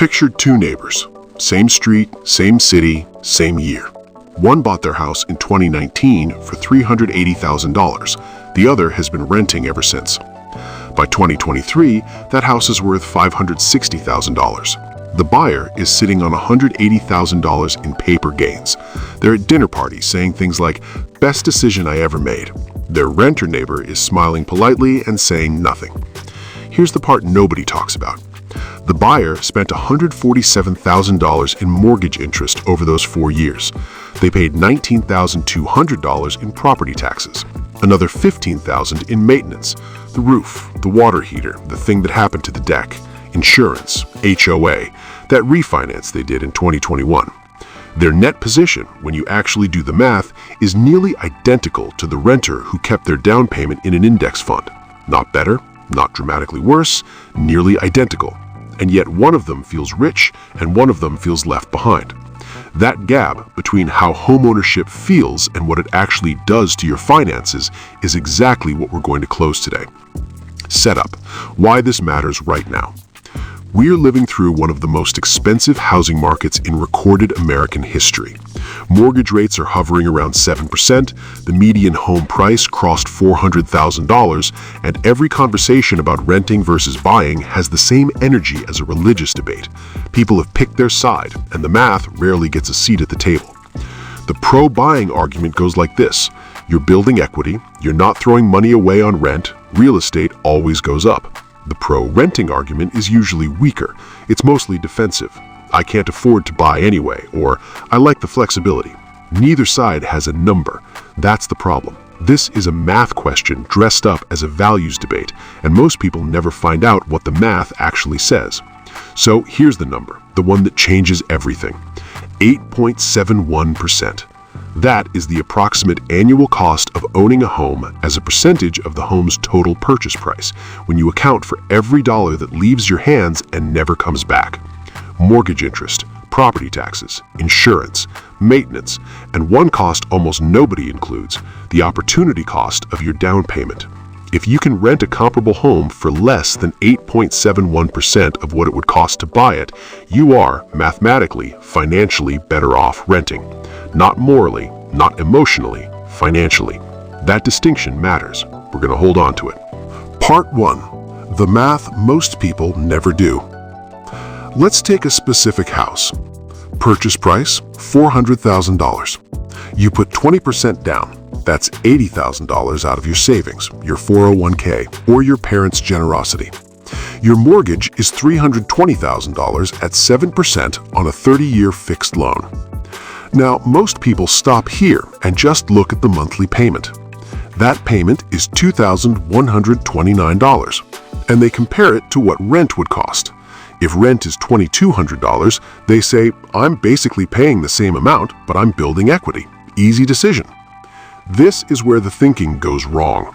Picture two neighbors, same street, same city, same year. One bought their house in 2019 for $380,000. The other has been renting ever since. By 2023, that house is worth $560,000. The buyer is sitting on $180,000 in paper gains. They're at dinner parties saying things like, "Best decision I ever made." Their renter neighbor is smiling politely and saying nothing. Here's the part nobody talks about. The buyer spent $147,000 in mortgage interest over those 4 years. They paid $19,200 in property taxes, another $15,000 in maintenance, the roof, the water heater, the thing that happened to the deck, insurance, HOA, that refinance they did in 2021. Their net position, when you actually do the math, is nearly identical to the renter who kept their down payment in an index fund. Not better, not dramatically worse, nearly identical. And yet one of them feels rich and one of them feels left behind. That gap between how homeownership feels and what it actually does to your finances is exactly what we're going to close today. Setup: why this matters right now. We're living through one of the most expensive housing markets in recorded American history. Mortgage rates are hovering around 7%, the median home price crossed $400,000, and every conversation about renting versus buying has the same energy as a religious debate. People have picked their side, and the math rarely gets a seat at the table. The pro-buying argument goes like this: you're building equity, you're not throwing money away on rent, real estate always goes up. The pro-renting argument is usually weaker. It's mostly defensive. I can't afford to buy anyway, or I like the flexibility. Neither side has a number. That's the problem. This is a math question dressed up as a values debate, and most people never find out what the math actually says. So here's the number, the one that changes everything: 8.71%. That is the approximate annual cost of owning a home as a percentage of the home's total purchase price, when you account for every dollar that leaves your hands and never comes back. Mortgage interest, property taxes, insurance, maintenance, and one cost almost nobody includes: the opportunity cost of your down payment. If you can rent a comparable home for less than 8.71% of what it would cost to buy it, you are, mathematically, financially better off renting. Not morally, not emotionally, financially. That distinction matters. We're going to hold on to it. Part 1. The math most people never do. Let's take a specific house. Purchase price, $400,000. You put 20% down. That's $80,000 out of your savings, your 401k, or your parents' generosity. Your mortgage is $320,000 at 7% on a 30-year fixed loan. Now, most people stop here and just look at the monthly payment. That payment is $2,129, and they compare it to what rent would cost. If rent is $2,200, they say, "I'm basically paying the same amount, but I'm building equity." Easy decision. This is where the thinking goes wrong,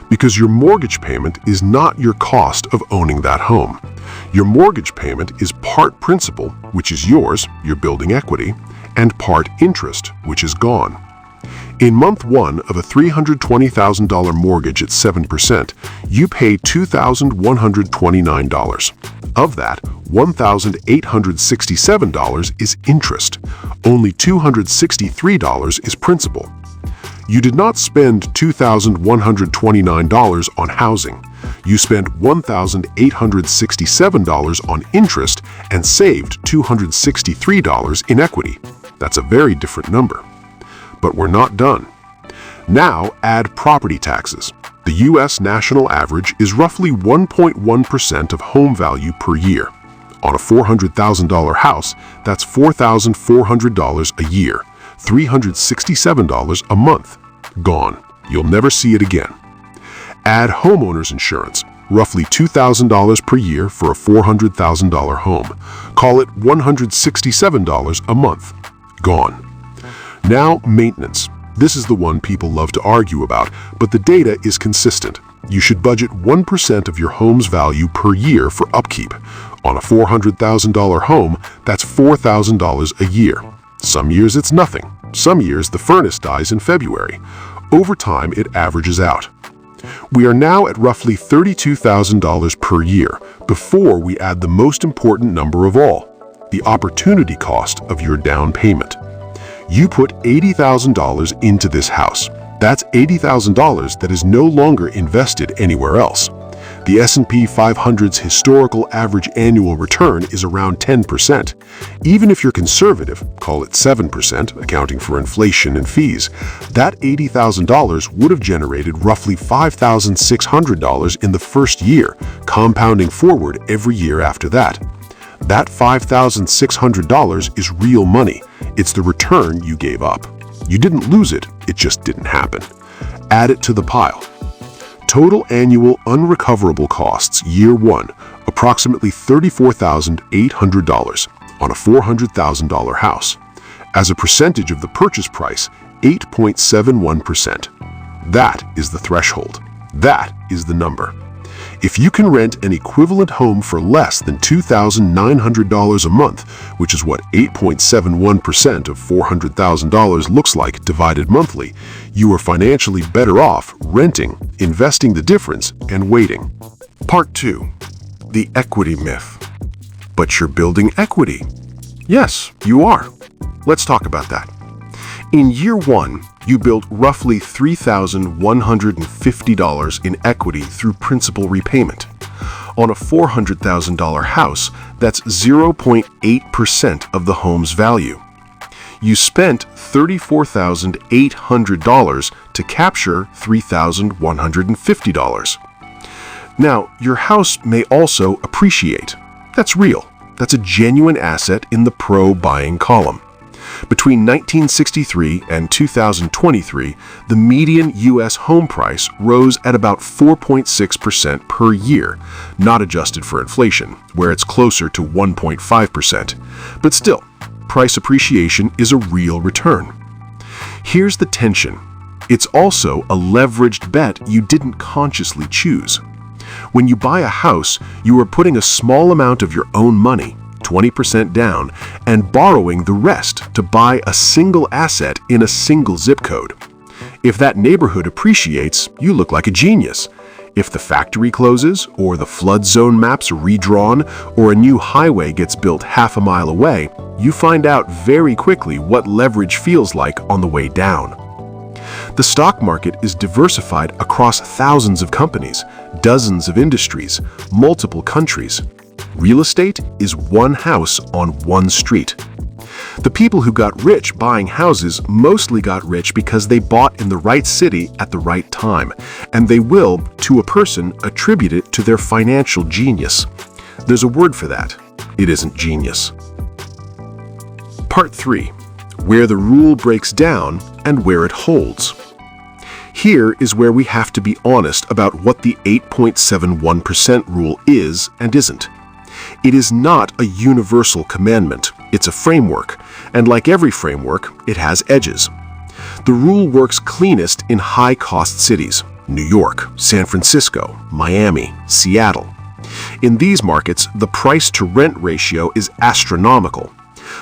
because your mortgage payment is not your cost of owning that home. Your mortgage payment is part principal, which is yours, you're building equity, and part interest, which is gone. In month 1 of a $320,000 mortgage at 7%, you pay $2,129. Of that, $1,867 is interest. Only $263 is principal. You did not spend $2,129 on housing. You spent $1,867 on interest and saved $263 in equity. That's a very different number. But we're not done. Now add property taxes. The U.S. national average is roughly 1.1% of home value per year. On a $400,000 house, that's $4,400 a year, $367 a month. Gone. You'll never see it again. Add homeowner's insurance, roughly $2,000 per year for a $400,000 home. Call it $167 a month. Gone. Now, maintenance. This is the one people love to argue about, but the data is consistent. You should budget 1% of your home's value per year for upkeep. On a $400,000 home, that's $4,000 a year. Some years it's nothing. Some years the furnace dies in February. Over time, it averages out. We are now at roughly $32,000 per year before we add the most important number of all, the opportunity cost of your down payment. You put $80,000 into this house. That's $80,000 that is no longer invested anywhere else. The S&P 500's historical average annual return is around 10%. Even if you're conservative, call it 7%, accounting for inflation and fees, that $80,000 would have generated roughly $5,600 in the first year, compounding forward every year after that. That $5,600 is real money. It's the return you gave up. You didn't lose it, it just didn't happen. Add it to the pile. Total annual unrecoverable costs year one, approximately $34,800 on a $400,000 house. As a percentage of the purchase price, 8.71%. That is the threshold. That is the number. If you can rent an equivalent home for less than $2,900 a month, which is what 8.71% of $400,000 looks like divided monthly, you are financially better off renting, investing the difference, and waiting. Part 2. The equity myth. But you're building equity. Yes, you are. Let's talk about that. In year one, you built roughly $3,150 in equity through principal repayment. On a $400,000 house, that's 0.8% of the home's value. You spent $34,800 to capture $3,150. Now, your house may also appreciate. That's real. That's a genuine asset in the pro-buying column. Between 1963 and 2023, the median U.S. home price rose at about 4.6% per year, not adjusted for inflation, where it's closer to 1.5%. But still, price appreciation is a real return. Here's the tension. It's also a leveraged bet you didn't consciously choose. When you buy a house, you are putting a small amount of your own money, 20% down, and borrowing the rest to buy a single asset in a single zip code. If that neighborhood appreciates, you look like a genius. If the factory closes, or the flood zone maps are redrawn, or a new highway gets built half a mile away, you find out very quickly what leverage feels like on the way down. The stock market is diversified across thousands of companies, dozens of industries, multiple countries. Real estate is one house on one street. The people who got rich buying houses mostly got rich because they bought in the right city at the right time, and they will, to a person, attribute it to their financial genius. There's a word for that. It isn't genius. Part 3. Where the rule breaks down and where it holds. Here is where we have to be honest about what the 8.71% rule is and isn't. It is not a universal commandment. It's a framework, and like every framework, it has edges. The rule works cleanest in high-cost cities: New York, San Francisco, Miami, Seattle. In these markets, the price-to-rent ratio is astronomical.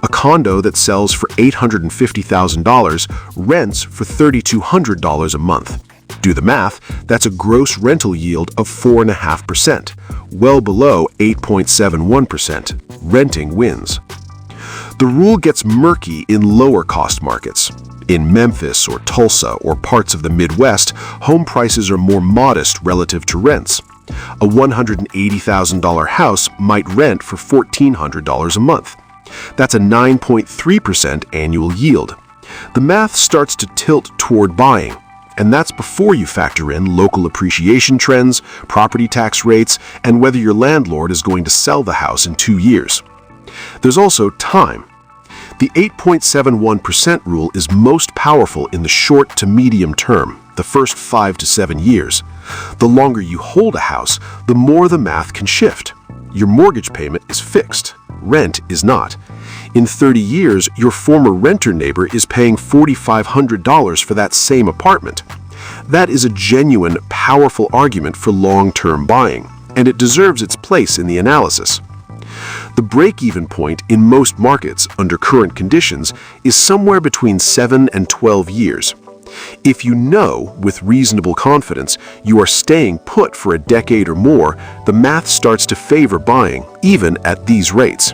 A condo that sells for $850,000 rents for $3,200 a month. Do the math, that's a gross rental yield of 4.5%, well below 8.71%. Renting wins. The rule gets murky in lower-cost markets. In Memphis or Tulsa or parts of the Midwest, home prices are more modest relative to rents. A $180,000 house might rent for $1,400 a month. That's a 9.3% annual yield. The math starts to tilt toward buying, and that's before you factor in local appreciation trends, property tax rates, and whether your landlord is going to sell the house in 2 years. There's also time. The 8.71% rule is most powerful in the short to medium term, the first 5 to 7 years. The longer you hold a house, the more the math can shift. Your mortgage payment is fixed. Rent is not. In 30 years, your former renter neighbor is paying $4,500 for that same apartment. That is a genuine, powerful argument for long-term buying, and it deserves its place in the analysis. The break-even point in most markets under current conditions is somewhere between 7 and 12 years. If you know, with reasonable confidence, you are staying put for a decade or more, the math starts to favor buying, even at these rates.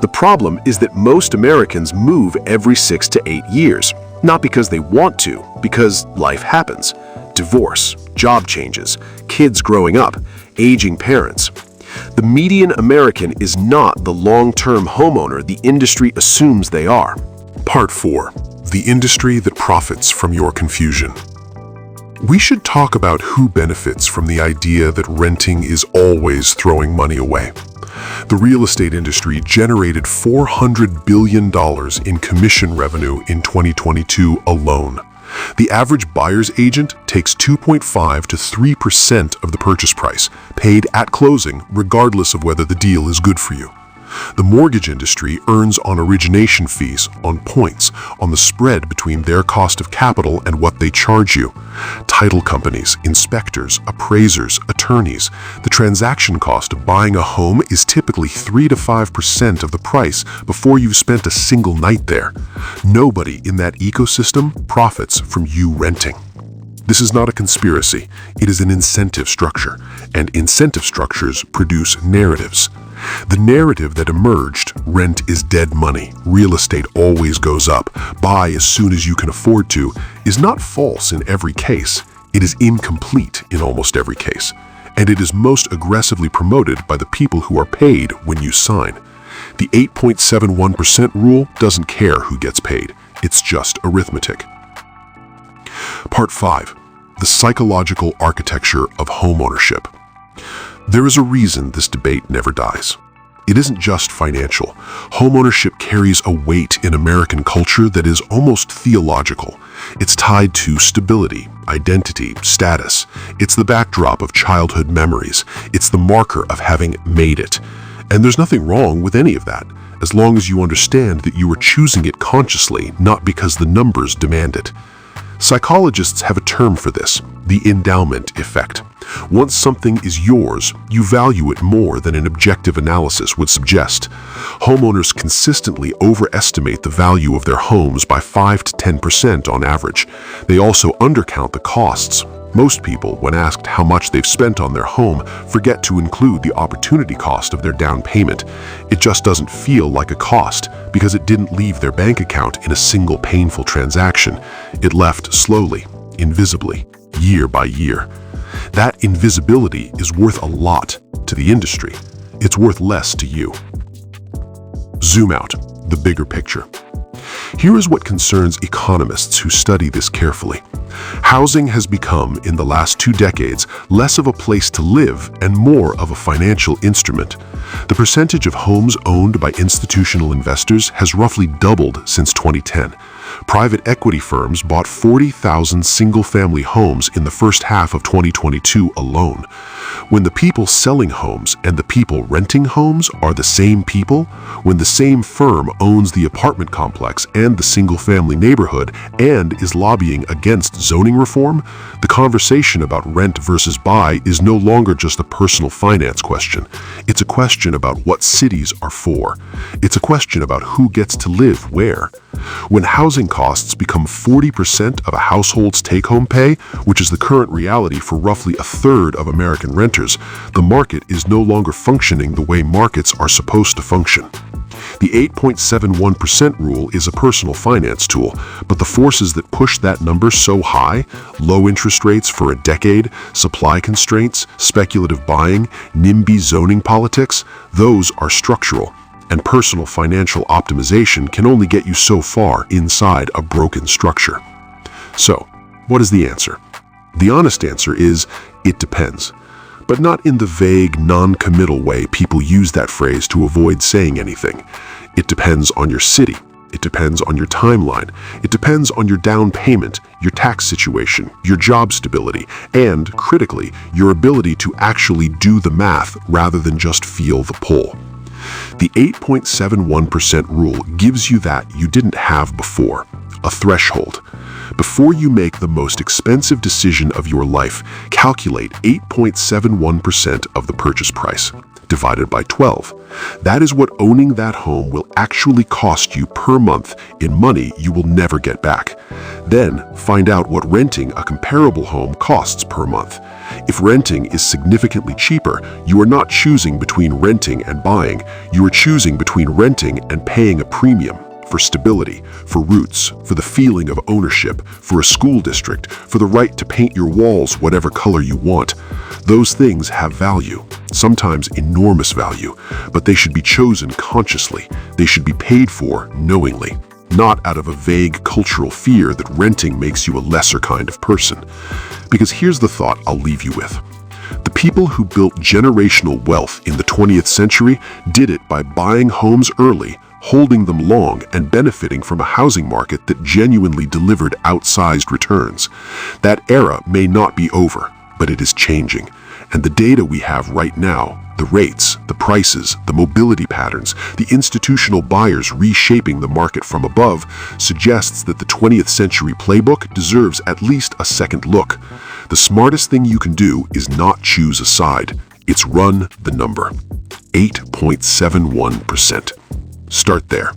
The problem is that most Americans move every 6 to 8 years, not because they want to, because life happens. Divorce, job changes, kids growing up, aging parents. The median American is not the long-term homeowner the industry assumes they are. Part 4. The industry that profits from your confusion. We should talk about who benefits from the idea that renting is always throwing money away. The real estate industry generated $400 billion in commission revenue in 2022 alone. The average buyer's agent takes 2.5 to 3% of the purchase price, paid at closing, regardless of whether the deal is good for you. The mortgage industry earns on origination fees, on points, on the spread between their cost of capital and what they charge you. Title companies, inspectors, appraisers, attorneys. The transaction cost of buying a home is typically 3 to 5% of the price before you've spent a single night there. Nobody in that ecosystem profits from you renting. This is not a conspiracy, it is an incentive structure, and incentive structures produce narratives. The narrative that emerged, rent is dead money, real estate always goes up, buy as soon as you can afford to, is not false in every case. It is incomplete in almost every case. And it is most aggressively promoted by the people who are paid when you sign. The 8.71% rule doesn't care who gets paid. It's just arithmetic. Part 5. The psychological architecture of homeownership. There is a reason this debate never dies. It isn't just financial. Homeownership carries a weight in American culture that is almost theological. It's tied to stability, identity, status. It's the backdrop of childhood memories. It's the marker of having made it. And there's nothing wrong with any of that, as long as you understand that you are choosing it consciously, not because the numbers demand it. Psychologists have a term for this, the endowment effect. Once something is yours, you value it more than an objective analysis would suggest. Homeowners consistently overestimate the value of their homes by 5 to 10% on average. They also undercount the costs. Most people, when asked how much they've spent on their home, forget to include the opportunity cost of their down payment. It just doesn't feel like a cost because it didn't leave their bank account in a single painful transaction. It left slowly, invisibly, year by year. That invisibility is worth a lot to the industry. It's worth less to you. Zoom out, the bigger picture. Here is what concerns economists who study this carefully. Housing has become, in the last 2 decades, less of a place to live and more of a financial instrument. The percentage of homes owned by institutional investors has roughly doubled since 2010. Private equity firms bought 40,000 single-family homes in the first half of 2022 alone. When the people selling homes and the people renting homes are the same people, when the same firm owns the apartment complex and the single-family neighborhood and is lobbying against zoning reform, the conversation about rent versus buy is no longer just a personal finance question. It's a question about what cities are for. It's a question about who gets to live where. When housing costs become 40% of a household's take-home pay, which is the current reality for roughly a third of American renters, the market is no longer functioning the way markets are supposed to function. The 8.71% rule is a personal finance tool, but the forces that push that number so high, low interest rates for a decade, supply constraints, speculative buying, NIMBY zoning politics, those are structural. And personal financial optimization can only get you so far inside a broken structure. So, what is the answer? The honest answer is, it depends. But not in the vague, non-committal way people use that phrase to avoid saying anything. It depends on your city. It depends on your timeline. It depends on your down payment, your tax situation, your job stability, and, critically, your ability to actually do the math rather than just feel the pull. The 8.71% rule gives you that you didn't have before, a threshold. Before you make the most expensive decision of your life, calculate 8.71% of the purchase price. divided by 12. That is what owning that home will actually cost you per month in money you will never get back. Then find out what renting a comparable home costs per month. If renting is significantly cheaper, you are not choosing between renting and buying. You are choosing between renting and paying a premium for stability, for roots, for the feeling of ownership, for a school district, for the right to paint your walls whatever color you want. Those things have value, sometimes enormous value, but they should be chosen consciously. They should be paid for knowingly, not out of a vague cultural fear that renting makes you a lesser kind of person. Because here's the thought I'll leave you with. The people who built generational wealth in the 20th century did it by buying homes early, holding them long, and benefiting from a housing market that genuinely delivered outsized returns. That era may not be over, but it is changing. And the data we have right now, the rates, the prices, the mobility patterns, the institutional buyers reshaping the market from above, suggests that the 20th century playbook deserves at least a second look. The smartest thing you can do is not choose a side. It's run the number. 8.71%. Start there.